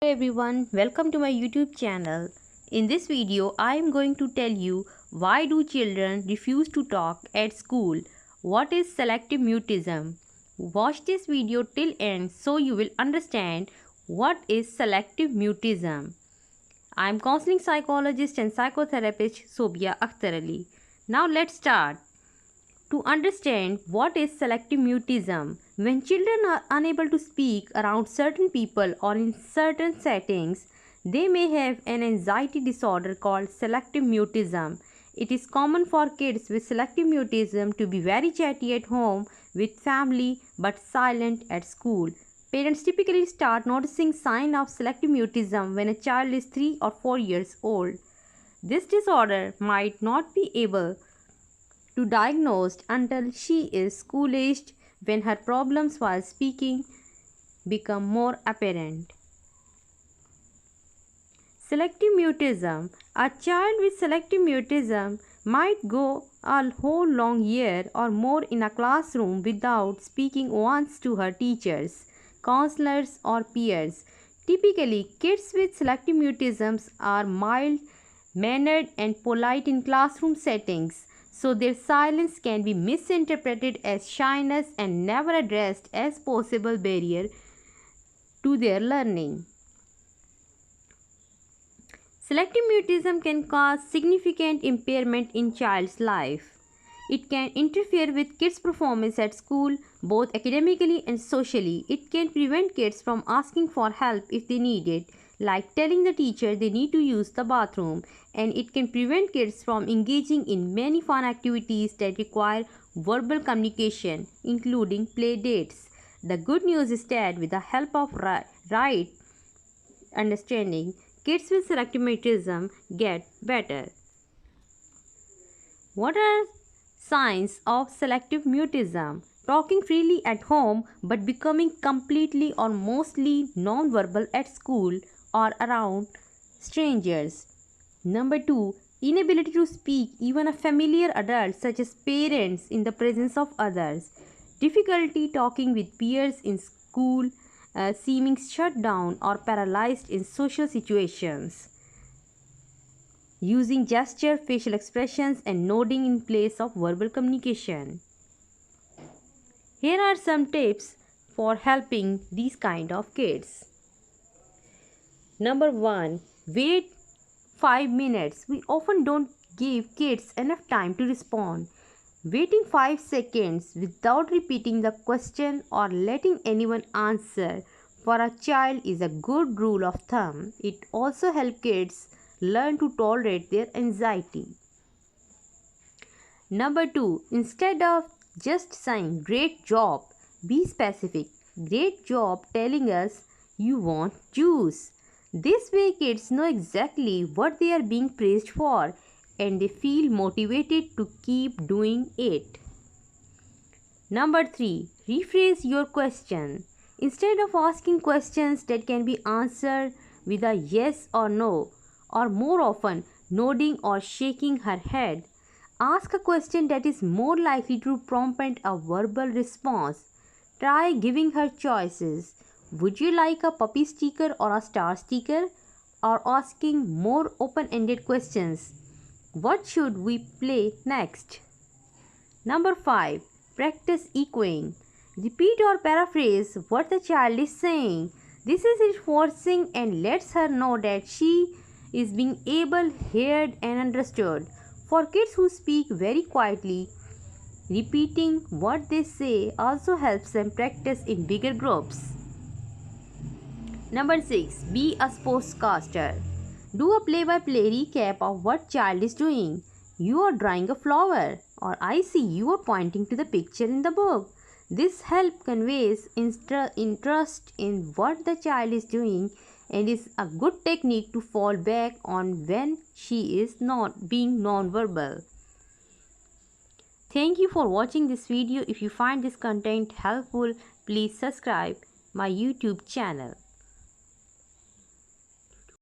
Hello everyone, welcome to my YouTube channel. In this video, I am going to tell you why do children refuse to talk at school? What is selective mutism? Watch this video till end so you will understand what is selective mutism. I am counseling psychologist and psychotherapist Sobia Akhtar Ali. Now let's start. To understand what is selective mutism, when children are unable to speak around certain people or in certain settings, they may have an anxiety disorder called selective mutism. It is common for kids with selective mutism to be very chatty at home with family but silent at school. Parents typically start noticing signs of selective mutism when a child is 3 or 4 years old. This disorder might not be able to diagnosed until she is school-aged, when her problems while speaking become more apparent. Selective mutism. A child with selective mutism might go a whole long year or more in a classroom without speaking once to her teachers, counselors or peers. Typically, kids with selective mutisms are mild-mannered and polite in classroom settings, so their silence can be misinterpreted as shyness and never addressed as possible barrier to their learning. Selective mutism can cause significant impairment in child's life. It can interfere with kids' performance at school, both academically and socially. It can prevent kids from asking for help if they need it, like telling the teacher they need to use the bathroom, and it can prevent kids from engaging in many fun activities that require verbal communication, including play dates. The good news is that with the help of right understanding, kids with selective mutism get better. What are signs of selective mutism? Talking freely at home but becoming completely or mostly non-verbal at school or around strangers. Number 2. Inability to speak even a familiar adult such as parents in the presence of others. Difficulty talking with peers in school, seeming shut down or paralyzed in social situations. Using gesture, facial expressions and nodding in place of verbal communication. Here are some tips for helping these kind of kids. Number 1. Wait 5 minutes. We often don't give kids enough time to respond. Waiting 5 seconds without repeating the question or letting anyone answer for a child is a good rule of thumb. It also helps kids learn to tolerate their anxiety. Number 2. Instead of just saying great job, be specific. Great job telling us you want juice. This way kids know exactly what they are being praised for and they feel motivated to keep doing it. Number 3. Rephrase your question. Instead of asking questions that can be answered with a yes or no, or more often nodding or shaking her head, ask a question that is more likely to prompt a verbal response. Try giving her choices. Would you like a puppy sticker or a star sticker? Or asking more open-ended questions. What should we play next? Number 5. Practice echoing. Repeat or paraphrase what the child is saying. This is reinforcing and lets her know that she is being able, heard and understood. For kids who speak very quietly, repeating what they say also helps them practice in bigger groups. Number 6. Be a sportscaster. Do a play-by-play recap of what child is doing. You are drawing a flower, or I see you are pointing to the picture in the book. This help conveys interest in what the child is doing and is a good technique to fall back on when she is not being non-verbal. Thank you for watching this video. If you find this content helpful, please subscribe my YouTube channel.